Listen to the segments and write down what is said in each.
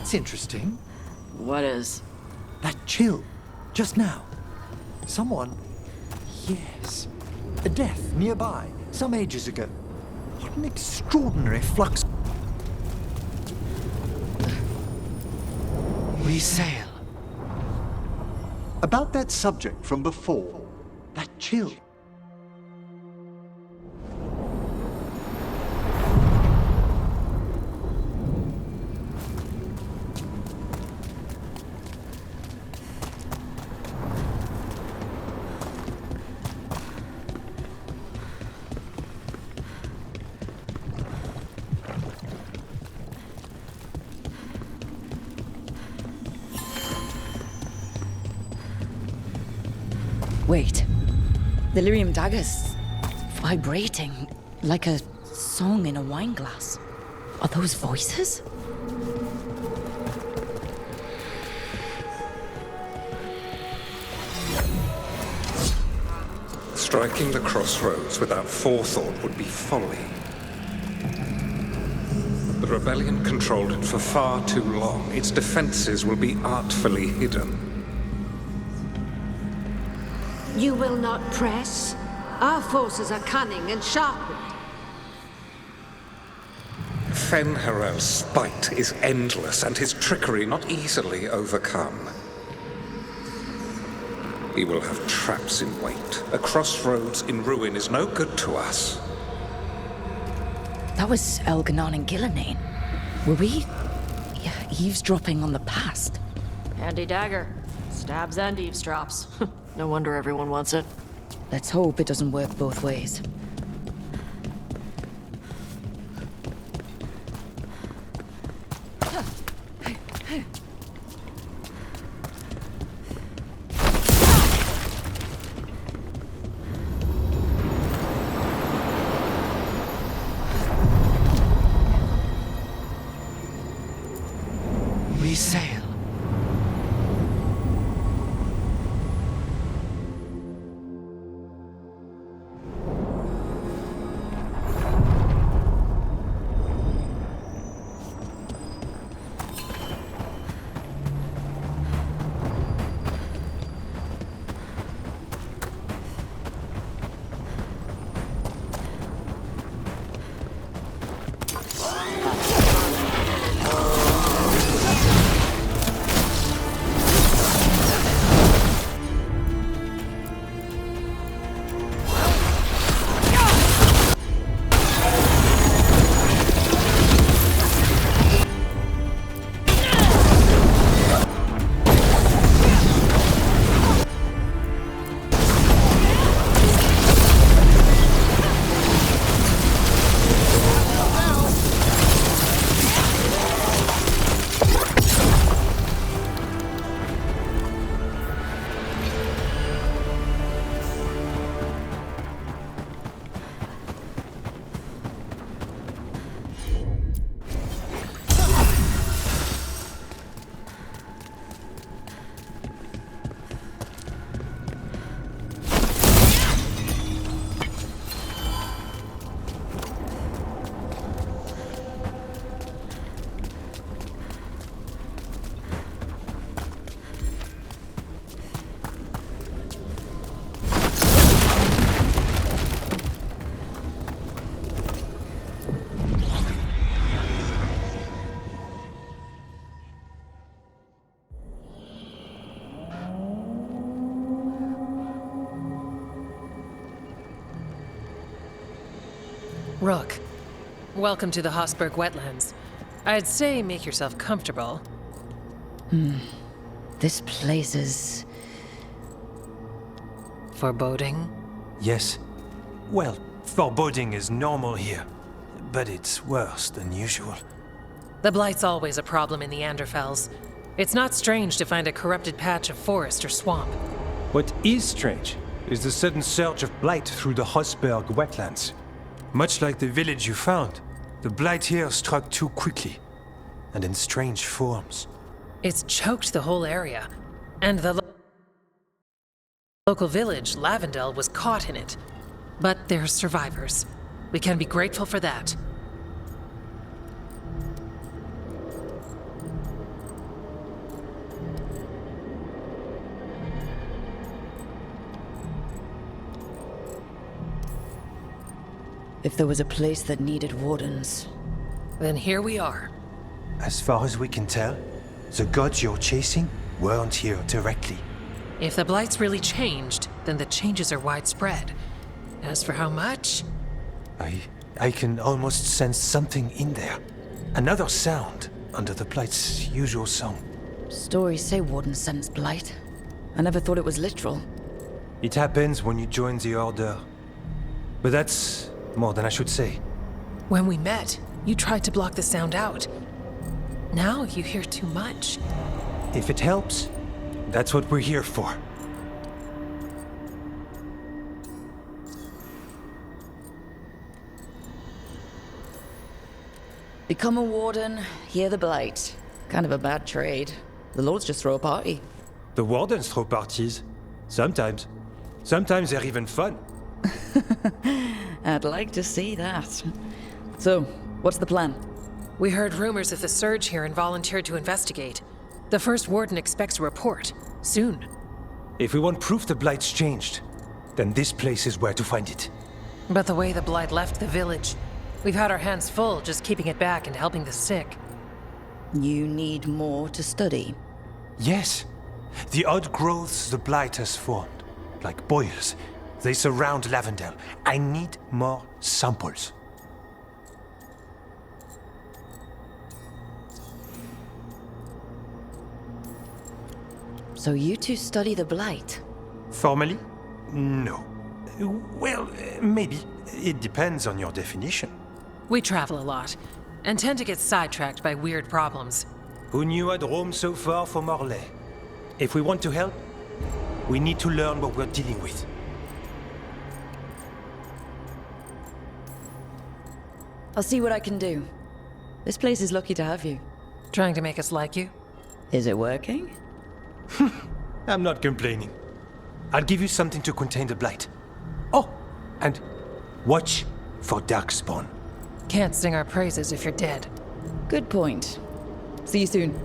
That's interesting. What is? That chill, just now. Someone... Yes. A death nearby, some ages ago. What an extraordinary flux. We sail. About that subject from before. That chill. Wait. The lyrium dagger's vibrating like a song in a wine glass. Are those voices? Striking the crossroads without forethought would be folly. The rebellion controlled it for far too long. Its defenses will be artfully hidden. You will not press? Our forces are cunning and sharpened. Fen'Harel's spite is endless and his trickery not easily overcome. He will have traps in wait. A crossroads in ruin is no good to us. That was Elganon and Gillenane. Were we eavesdropping on the past? Handy dagger. Stabs and eavesdrops. No wonder everyone wants it. Let's hope it doesn't work both ways. We sail. Rook, welcome to the Hossberg wetlands. I'd say make yourself comfortable. This place is... Foreboding? Yes. Well, foreboding is normal here, but it's worse than usual. The Blight's always a problem in the Anderfels. It's not strange to find a corrupted patch of forest or swamp. What is strange is the sudden surge of blight through the Hossberg wetlands. Much like the village you found, the blight here struck too quickly, and in strange forms. It's choked the whole area, and the local village, Lavendel, was caught in it. But they're survivors. We can be grateful for that. If there was a place that needed wardens. Then here we are. As far as we can tell, the gods you're chasing weren't here directly. If the Blight's really changed, then the changes are widespread. As for how much? I can almost sense something in there. Another sound under the Blight's usual song. Stories say wardens sense blight. I never thought it was literal. It happens when you join the Order. But that's more than I should say. When we met, you tried to block the sound out. Now you hear too much. If it helps, that's what we're here for. Become a warden, hear the blight. Kind of a bad trade. The lords just throw a party. The Wardens throw parties. Sometimes. Sometimes they're even fun. I'd like to see that. So, what's the plan? We heard rumors of the surge here and volunteered to investigate. The first warden expects a report. Soon. If we want proof the Blight's changed, then this place is where to find it. But the way the Blight left the village, we've had our hands full just keeping it back and helping the sick. You need more to study. Yes. The odd growths the Blight has formed, like boils, they surround Lavendel. I need more samples. So you two study the blight? Formally? No. Well, maybe. It depends on your definition. We travel a lot, and tend to get sidetracked by weird problems. Who knew I'd roam so far for Morlaix? If we want to help, we need to learn what we're dealing with. I'll see what I can do. This place is lucky to have you. Trying to make us like you? Is it working? I'm not complaining. I'll give you something to contain the blight. Oh, and watch for Darkspawn. Can't sing our praises if you're dead. Good point. See you soon.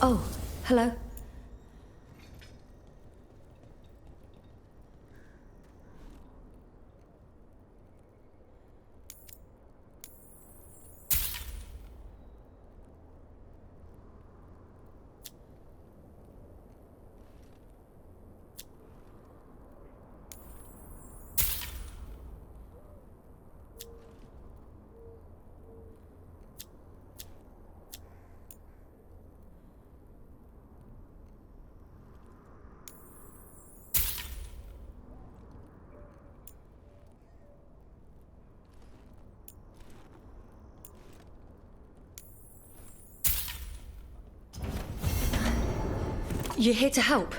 Oh, hello. You're here to help?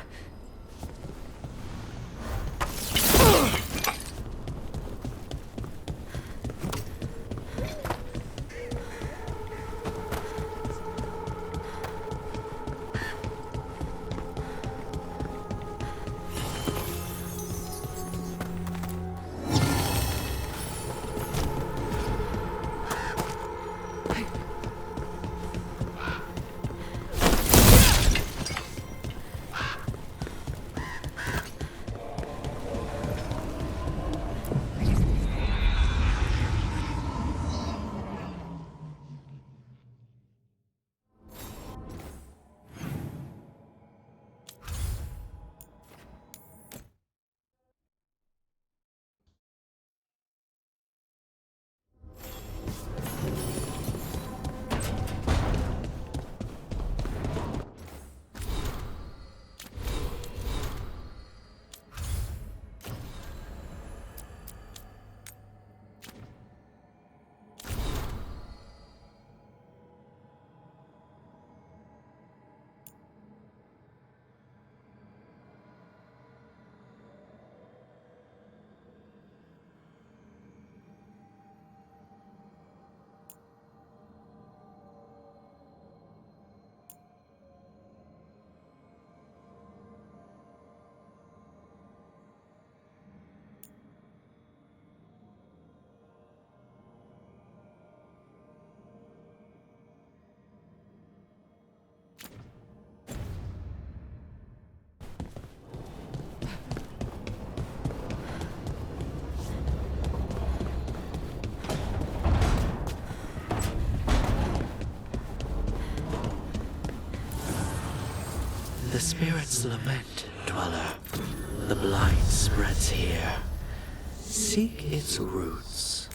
The spirits lament, Dweller. The blight spreads here. Seek its roots.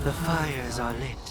The fires are lit.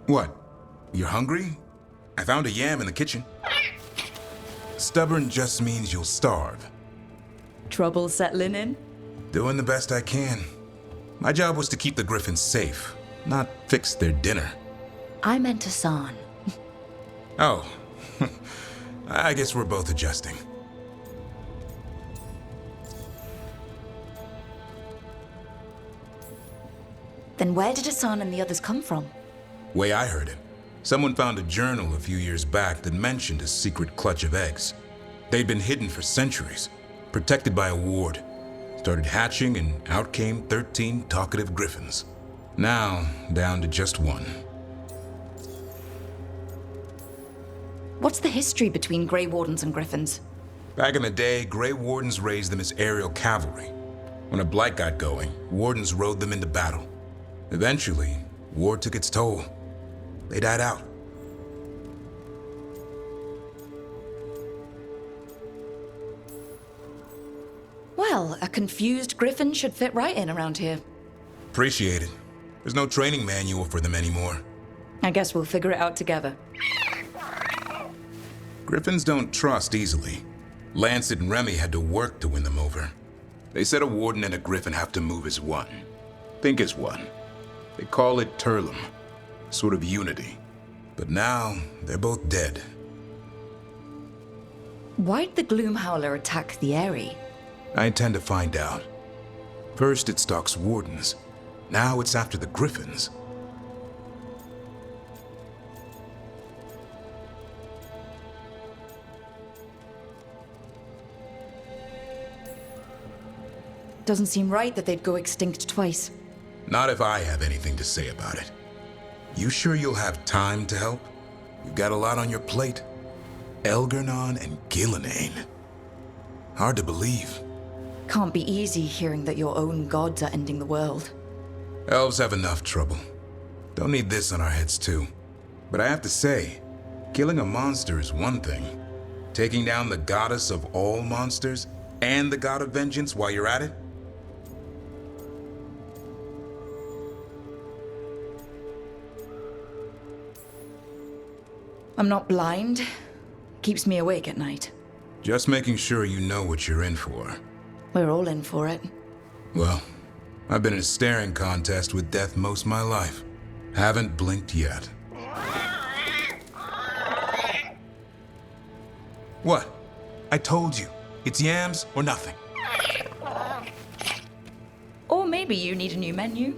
What? You're hungry? I found a yam in the kitchen. Stubborn just means you'll starve. Trouble settling in? Doing the best I can. My job was to keep the Griffins safe, not fix their dinner. I meant Hassan. Oh. I guess we're both adjusting. Then where did Hassan and the others come from? Way I heard it, someone found a journal a few years back that mentioned a secret clutch of eggs. They'd been hidden for centuries, protected by a ward. Started hatching and out came 13 talkative griffins. Now, down to just one. What's the history between Grey Wardens and Griffins? Back in the day, Grey Wardens raised them as aerial cavalry. When a blight got going, Wardens rode them into battle. Eventually, war took its toll. They died out. Well, a confused Griffin should fit right in around here. Appreciate it. There's no training manual for them anymore. I guess we'll figure it out together. Griffins don't trust easily. Lancet and Remy had to work to win them over. They said a warden and a griffin have to move as one. Think as one. They call it Turlum. Sort of unity. But now, they're both dead. Why'd the Gloomhowler attack the Eyrie? I intend to find out. First it stalks wardens. Now it's after the griffins. Doesn't seem right that they'd go extinct twice. Not if I have anything to say about it. You sure you'll have time to help? You've got a lot on your plate. Elgernon and Gillenane. Hard to believe. Can't be easy hearing that your own gods are ending the world. Elves have enough trouble. Don't need this on our heads too. But I have to say, killing a monster is one thing. Taking down the goddess of all monsters and the god of vengeance while you're at it? I'm not blind. Keeps me awake at night. Just making sure you know what you're in for. We're all in for it. Well, I've been in a staring contest with death most of my life. Haven't blinked yet. What? I told you. It's yams or nothing. Or maybe you need a new menu.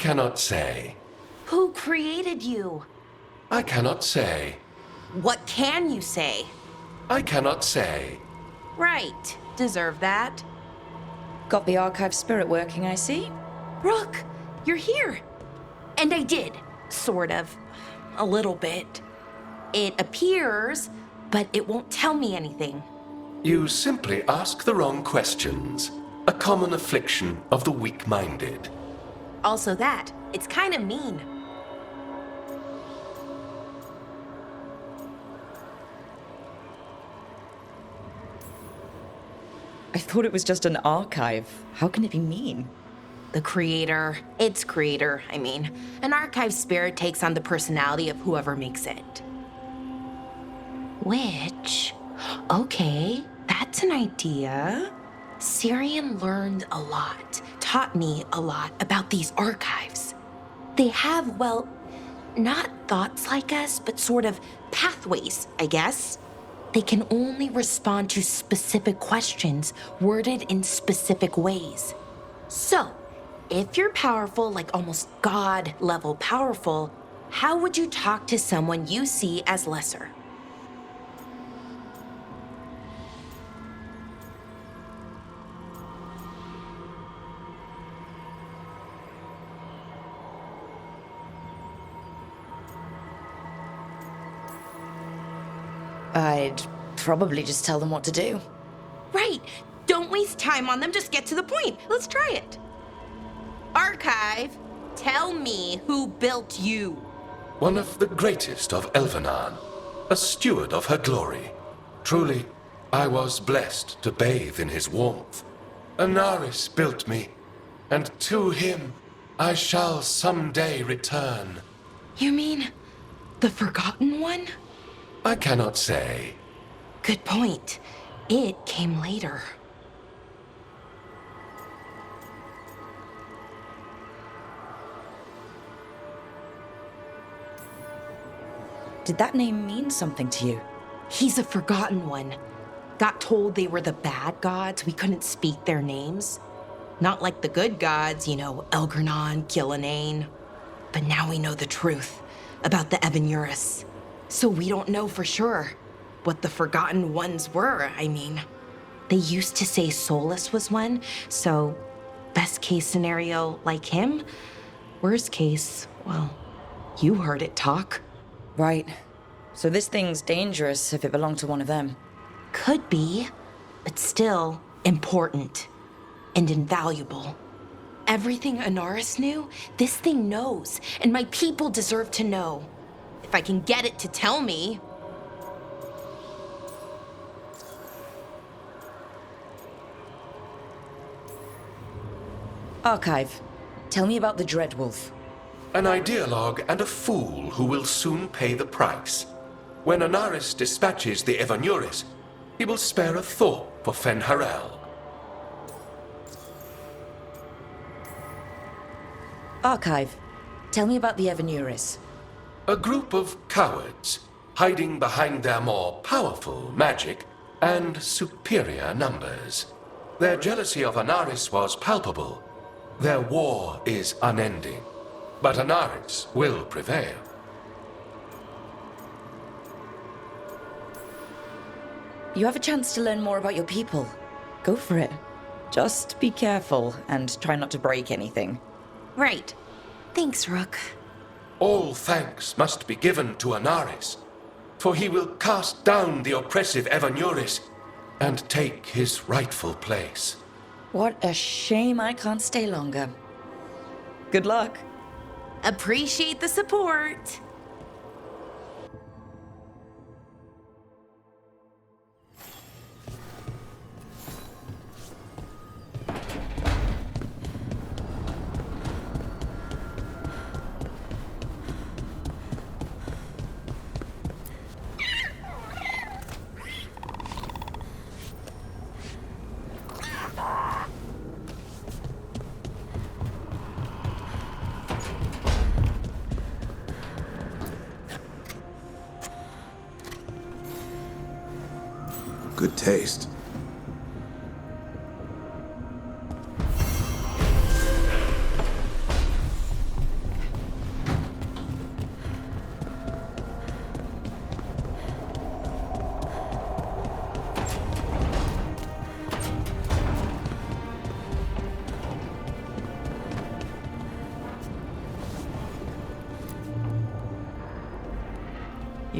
cannot say. Who created you? I cannot say. What can you say? I cannot say. Right. Deserve that. Got the archive spirit working, I see. Rook, you're here. And I did. Sort of. A little bit. It appears, but it won't tell me anything. You simply ask the wrong questions. A common affliction of the weak-minded. Also that. It's kind of mean. I thought it was just an archive. How can it be mean? The creator, its creator, I mean. An archive spirit takes on the personality of whoever makes it. Which, okay, that's an idea. Syrian learned a lot, taught me a lot about these archives. They have, well, not thoughts like us, but sort of pathways, I guess. They can only respond to specific questions worded in specific ways. So, if you're powerful, like almost God level powerful, how would you talk to someone you see as lesser? I'd probably just tell them what to do. Right. Don't waste time on them. Just get to the point. Let's try it. Archive, tell me who built you. One of the greatest of Elvenan, a steward of her glory. Truly, I was blessed to bathe in his warmth. Anaris built me, and to him I shall someday return. You mean the Forgotten One? I cannot say. Good point. It came later. Did that name mean something to you? He's a Forgotten One. Got told they were the bad gods. We couldn't speak their names. Not like the good gods, you know, Elgernon, Gillenane. But now we know the truth about the Evanuris. So we don't know for sure what the Forgotten Ones were, I mean. They used to say Solus was one, so best case scenario like him. Worst case, well, you heard it talk. Right. So this thing's dangerous if it belonged to one of them. Could be, but still important and invaluable. Everything Anaris knew, this thing knows, and my people deserve to know. If I can get it to tell me. Archive, tell me about the Dreadwolf. An ideologue and a fool who will soon pay the price. When Anaris dispatches the Evanuris, he will spare a thought for Fen'Harel. Archive, tell me about the Evanuris. A group of cowards, hiding behind their more powerful magic and superior numbers. Their jealousy of Anaris was palpable. Their war is unending. But Anaris will prevail. You have a chance to learn more about your people. Go for it. Just be careful and try not to break anything. Right. Thanks, Rook. All thanks must be given to Anaris, for he will cast down the oppressive Evanuris and take his rightful place. What a shame I can't stay longer. Good luck. Appreciate the support. Good taste.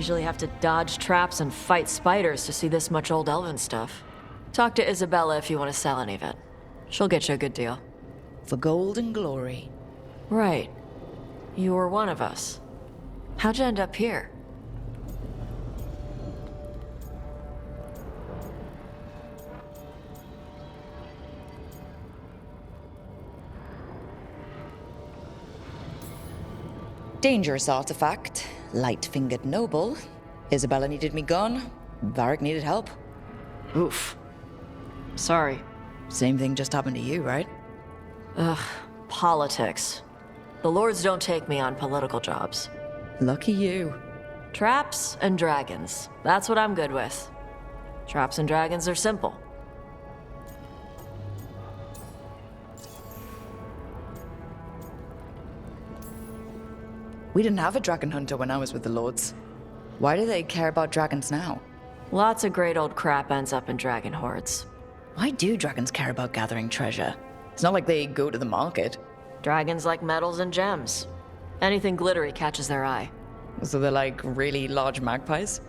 Usually have to dodge traps and fight spiders to see this much old elven stuff. Talk to Isabella if you want to sell any of it. She'll get you a good deal. For gold and glory. Right. You were one of us. How'd you end up here? Dangerous artifact. Light-fingered noble. Isabella needed me gone. Varric needed help. Oof. Sorry. Same thing just happened to you, right? Ugh. Politics. The lords don't take me on political jobs. Lucky you. Traps and dragons. That's what I'm good with. Traps and dragons are simple. We didn't have a dragon hunter when I was with the lords. Why do they care about dragons now? Lots of great old crap ends up in dragon hordes. Why do dragons care about gathering treasure? It's not like they go to the market. Dragons like metals and gems. Anything glittery catches their eye. So they're like really large magpies?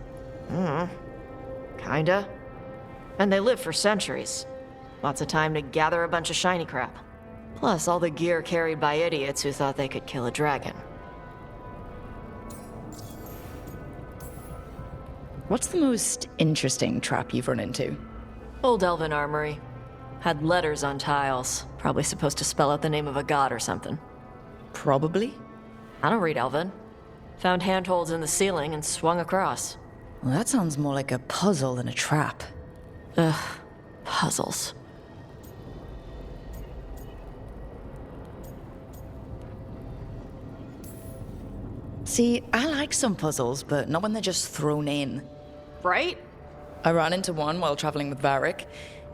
Kinda. And they live for centuries. Lots of time to gather a bunch of shiny crap. Plus all the gear carried by idiots who thought they could kill a dragon. What's the most interesting trap you've run into? Old elven armory. Had letters on tiles. Probably supposed to spell out the name of a god or something. Probably? I don't read elven. Found handholds in the ceiling and swung across. Well, that sounds more like a puzzle than a trap. Ugh. Puzzles. See, I like some puzzles, but not when they're just thrown in. Right? I ran into one while traveling with Varric.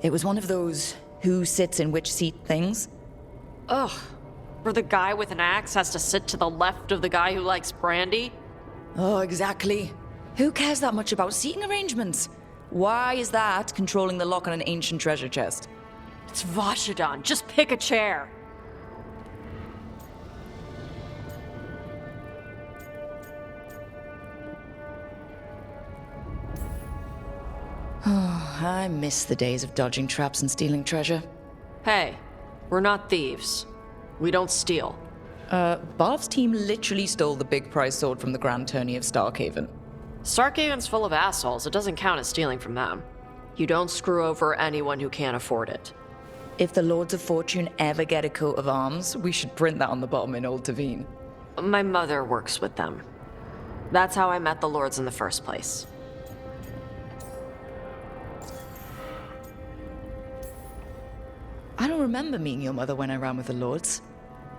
It was one of those who sits in which seat things. Ugh. Where the guy with an axe has to sit to the left of the guy who likes brandy? Oh, exactly. Who cares that much about seating arrangements? Why is that controlling the lock on an ancient treasure chest? It's Vashidon. Just pick a chair. I miss the days of dodging traps and stealing treasure. Hey, we're not thieves. We don't steal. Barb's team literally stole the big prize sword from the Grand Tourney of Starkhaven. Starkhaven's full of assholes. It doesn't count as stealing from them. You don't screw over anyone who can't afford it. If the Lords of Fortune ever get a coat of arms, we should print that on the bottom in Old Tavine. My mother works with them. That's how I met the lords in the first place. I don't remember meeting your mother when I ran with the Lords.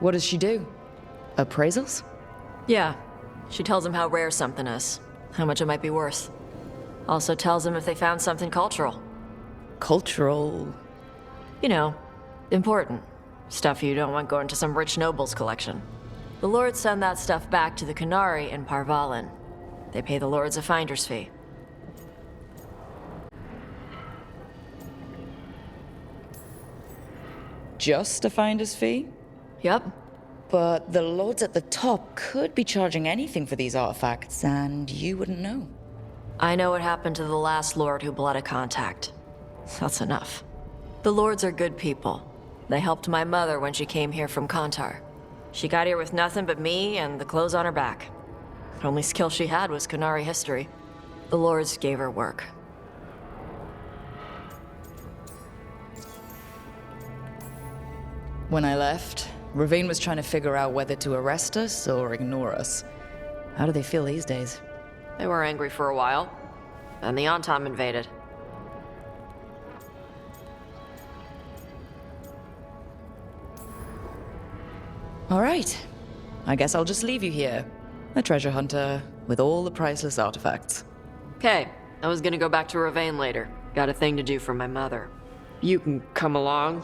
What does she do? Appraisals? Yeah. She tells them how rare something is, how much it might be worth. Also tells them if they found something cultural. Cultural? You know, important. Stuff you don't want going to some rich noble's collection. The lords send that stuff back to the Qunari in Parvalin. They pay the lords a finder's fee. Just a finder's fee? Yep. But the lords at the top could be charging anything for these artifacts, and you wouldn't know. I know what happened to the last lord who blooded contact. That's enough. The lords are good people. They helped my mother when she came here from Kontar. She got here with nothing but me and the clothes on her back. The only skill she had was Qunari history. The lords gave her work. When I left, Ravine was trying to figure out whether to arrest us or ignore us. How do they feel these days? They were angry for a while. Then the Antam invaded. All right. I guess I'll just leave you here. A treasure hunter with all the priceless artifacts. Okay, I was gonna go back to Ravane later. Got a thing to do for my mother. You can come along,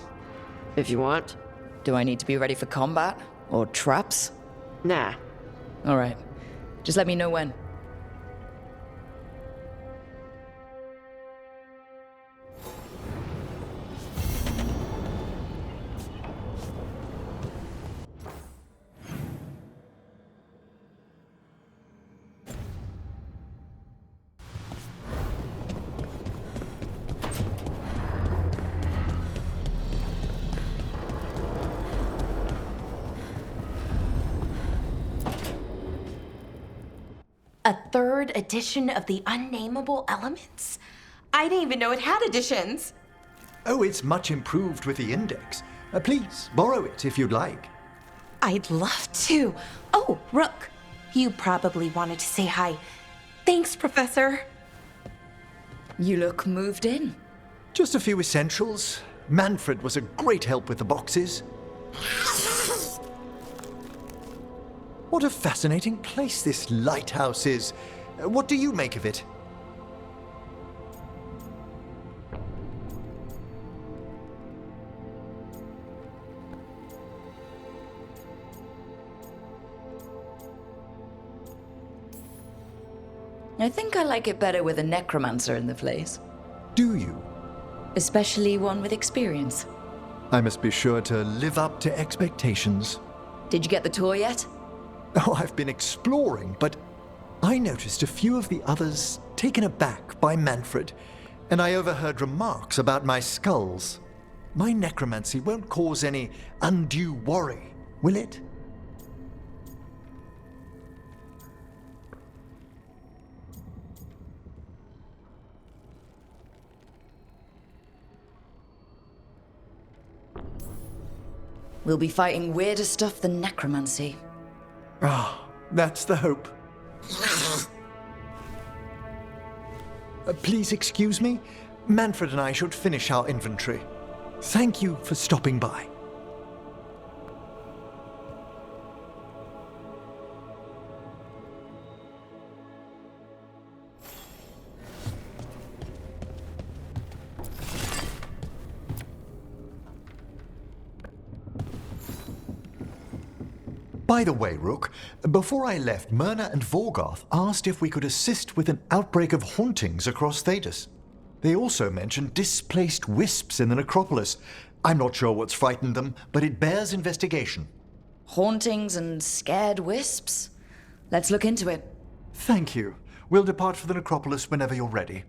if you want. Do I need to be ready for combat? Or traps? Nah. All right. Just let me know when. third edition of the Unnameable Elements? I didn't even know it had editions. Oh, it's much improved with the index. Please, borrow it if you'd like. I'd love to. Oh, Rook, you probably wanted to say hi. Thanks, Professor. You look moved in. Just a few essentials. Manfred was a great help with the boxes. What a fascinating place this lighthouse is. What do you make of it? I think I like it better with a necromancer in the place. Do you? Especially one with experience. I must be sure to live up to expectations. Did you get the tour yet? Oh, I've been exploring, but I noticed a few of the others taken aback by Manfred, and I overheard remarks about my skulls. My necromancy won't cause any undue worry, will it? We'll be fighting weirder stuff than necromancy. Ah, that's the hope. Please excuse me. Manfred and I should finish our inventory. Thank you for stopping by. By the way, Rook, before I left, Myrna and Vorgoth asked if we could assist with an outbreak of hauntings across Thedas. They also mentioned displaced wisps in the necropolis. I'm not sure what's frightened them, but it bears investigation. Hauntings and scared wisps? Let's look into it. Thank you. We'll depart for the necropolis whenever you're ready.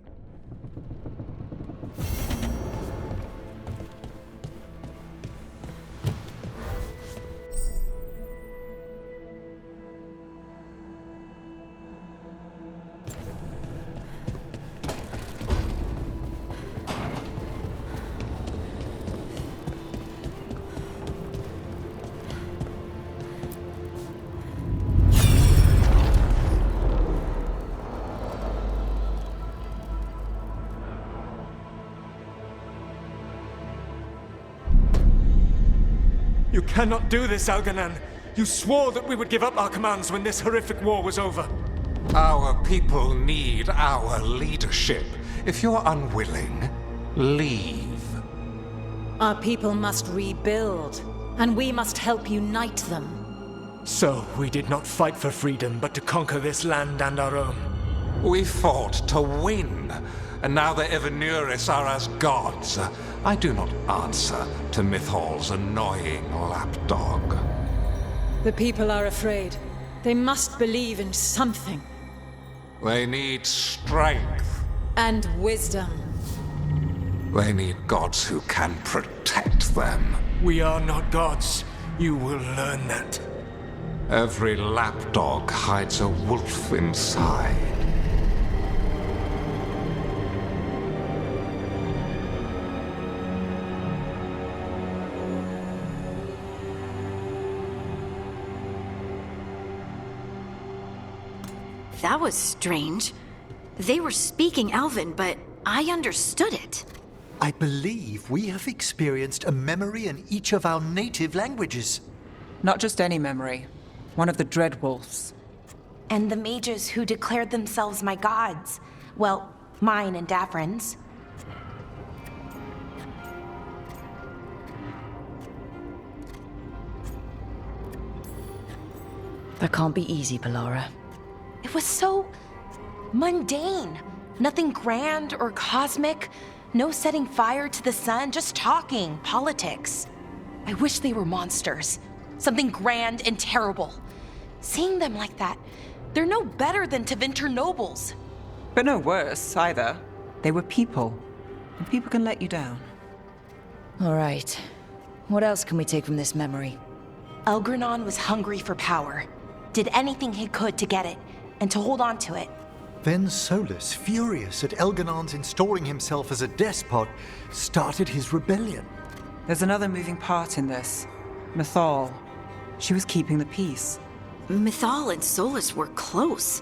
You cannot do this, Algernon. You swore that we would give up our commands when this horrific war was over. Our people need our leadership. If you're unwilling, leave. Our people must rebuild, and we must help unite them. So, we did not fight for freedom, but to conquer this land and our own. We fought to win, and now the Evanuris are as gods. I do not answer to Mythal's annoying lapdog. The people are afraid. They must believe in something. They need strength. And wisdom. They need gods who can protect them. We are not gods. You will learn that. Every lapdog hides a wolf inside. That was strange. They were speaking Elven, but I understood it. I believe we have experienced a memory in each of our native languages. Not just any memory. One of the Dreadwolves. And the mages who declared themselves my gods. Well, mine and Davrin's. That can't be easy, Polara. It was so mundane. Nothing grand or cosmic. No setting fire to the sun, just talking politics. I wish they were monsters. Something grand and terrible. Seeing them like that, they're no better than Tevinter nobles. But no worse, either. They were people. And people can let you down. All right. What else can we take from this memory? Elgranon was hungry for power. Did anything he could to get it. and to hold on to it. Then Solus, furious at Elganon's installing himself as a despot, started his rebellion. There's another moving part in this. Mythal. She was keeping the peace. Mythal and Solus were close.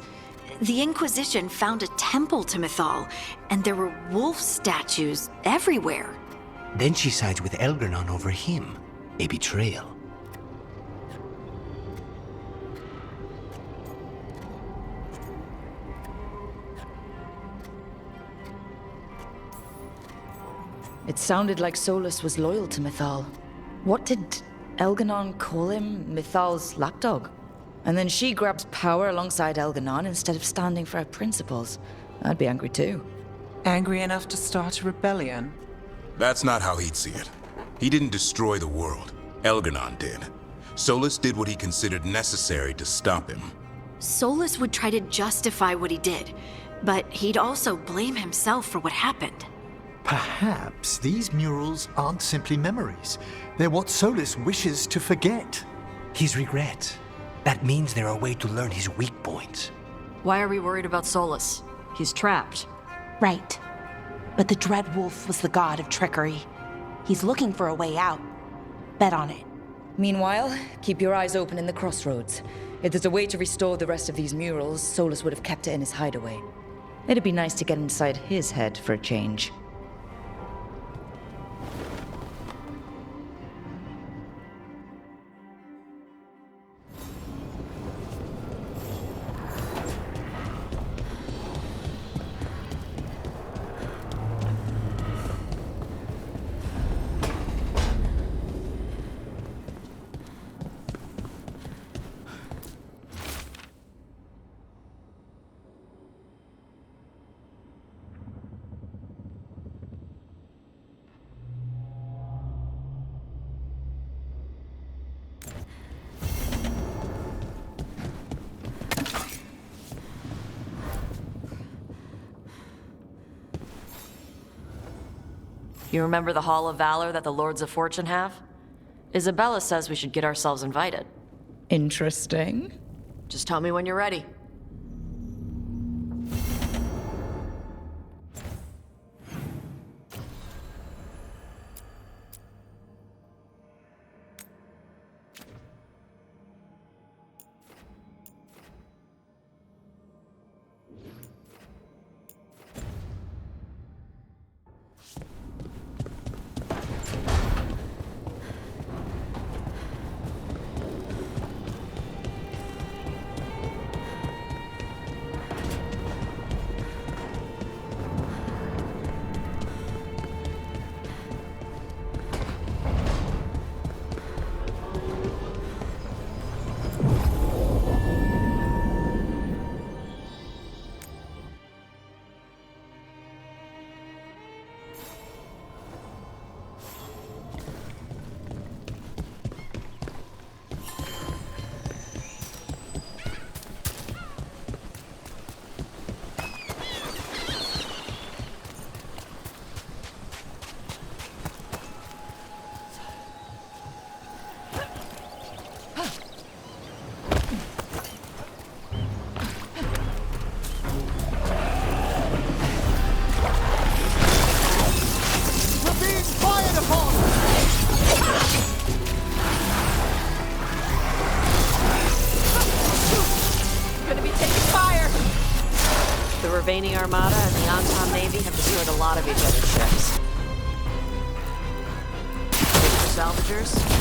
The Inquisition found a temple to Mythal, and there were wolf statues everywhere. Then she sides with Elganon over him. A betrayal. It sounded like Solus was loyal to Mythal. What did Elganon call him? Mythal's lapdog? And then she grabs power alongside Elganon instead of standing for her principles. I'd be angry too. Angry enough to start a rebellion? That's not how he'd see it. He didn't destroy the world. Elganon did. Solus did what he considered necessary to stop him. Solus would try to justify what he did, but he'd also blame himself for what happened. Perhaps these murals aren't simply memories. They're what Solus wishes to forget. His regret. That means they're a way to learn his weak points. Why are we worried about Solus? He's trapped. Right. But the Dread Wolf was the god of trickery. He's looking for a way out. Bet on it. Meanwhile, keep your eyes open in the crossroads. If there's a way to restore the rest of these murals, Solus would have kept it in his hideaway. It'd be nice to get inside his head for a change. You remember the Hall of Valor that the Lords of Fortune have? Isabella says we should get ourselves invited. Interesting. Just tell me when you're ready. Ravani Armada and the Anton Navy have destroyed a lot of each other's ships. Looking for salvagers?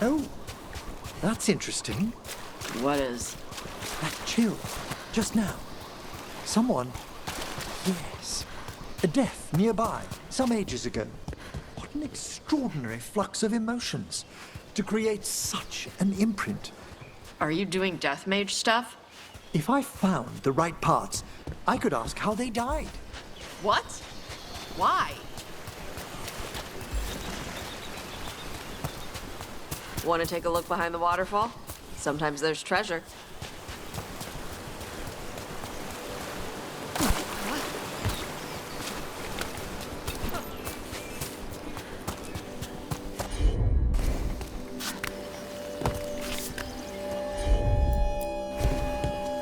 Oh, that's interesting. What is? That chill, just now. Someone. Yes. A death nearby, some ages ago. What an extraordinary flux of emotions to create such an imprint. Are you doing death mage stuff? If I found the right parts, I could ask how they died. What? Why? Want to take a look behind the waterfall? Sometimes there's treasure.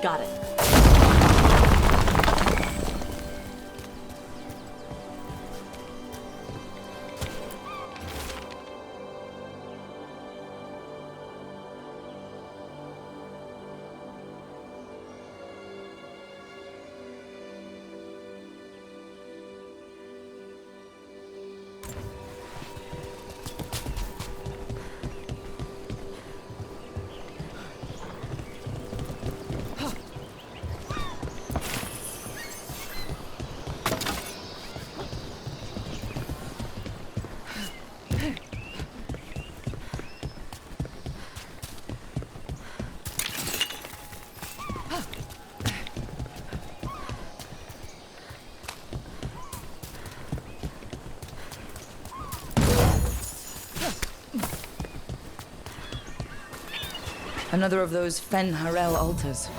Got it. Another of those Fen Harel altars.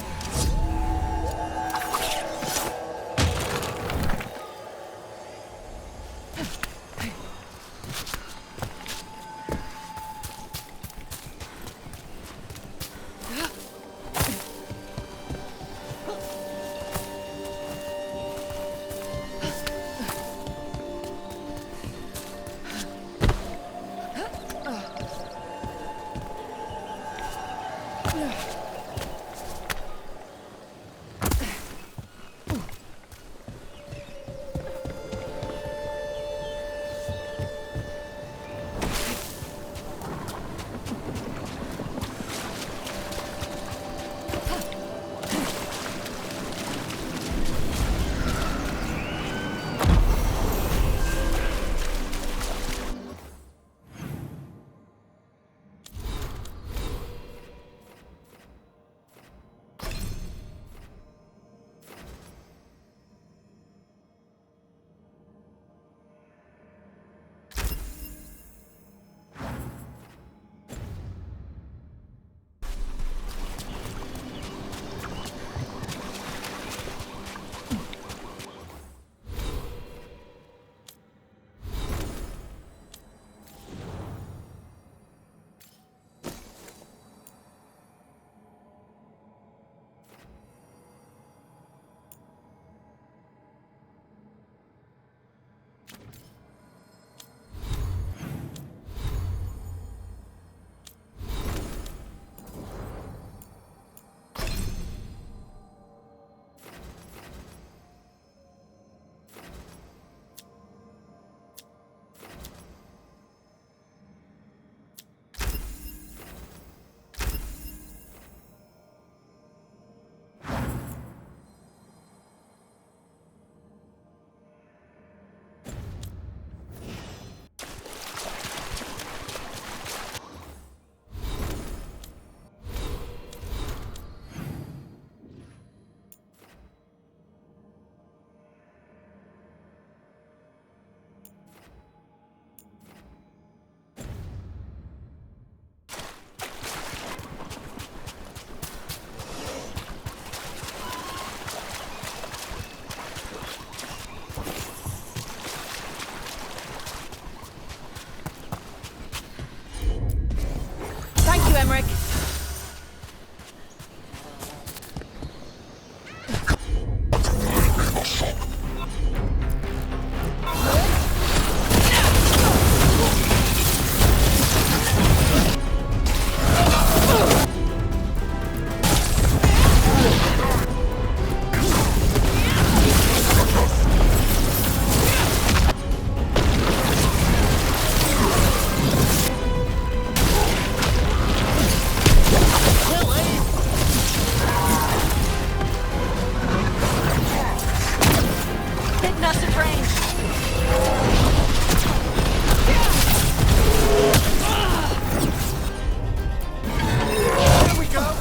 Hitting us at range. Here we go!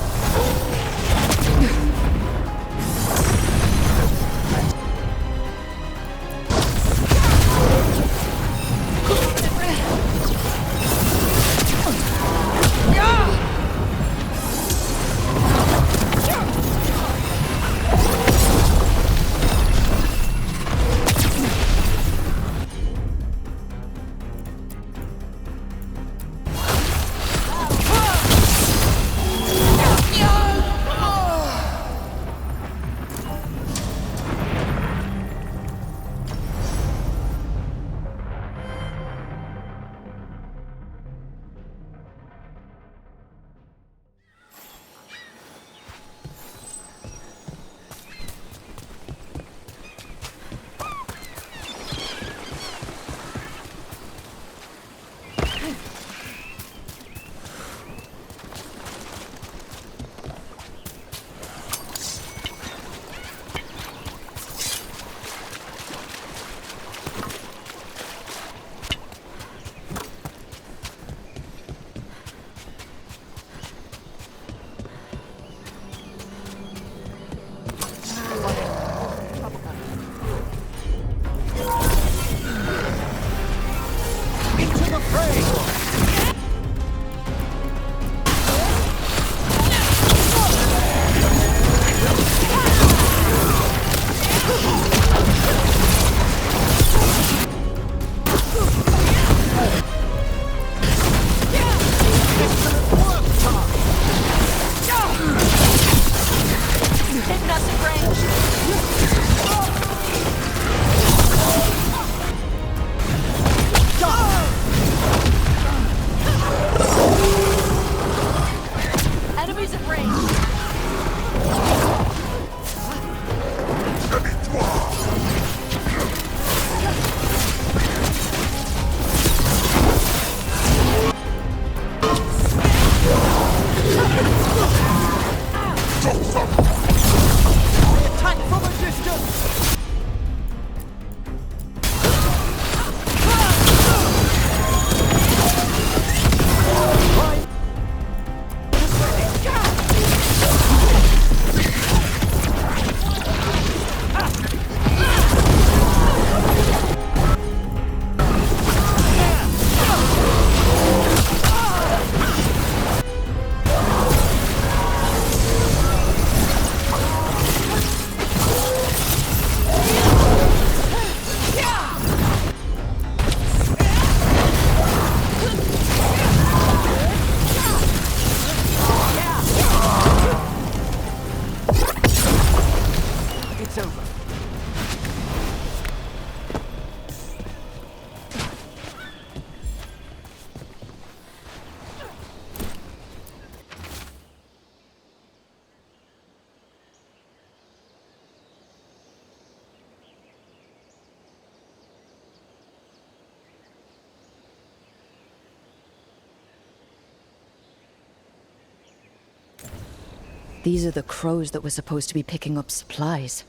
These are the crows that were supposed to be picking up supplies.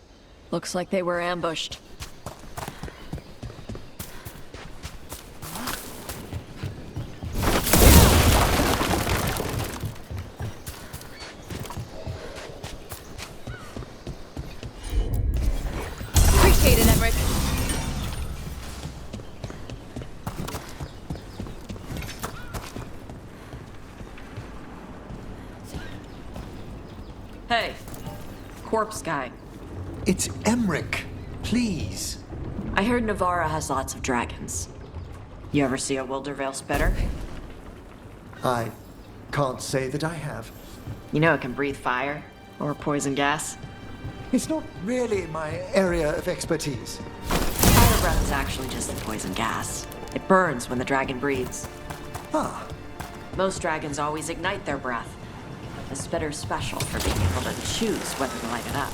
Looks like they were ambushed. Appreciate it, Emmerich. Hey, corpse guy. It's Emmerich. Please. I heard Navarra has lots of dragons. You ever see a Wildervale spitter? I can't say that I have. You know it can breathe fire or poison gas. It's not really my area of expertise. Fire breath is actually just the poison gas. It burns when the dragon breathes. Ah. Most dragons always ignite their breath. The spitter's special for being able to choose whether to light it up.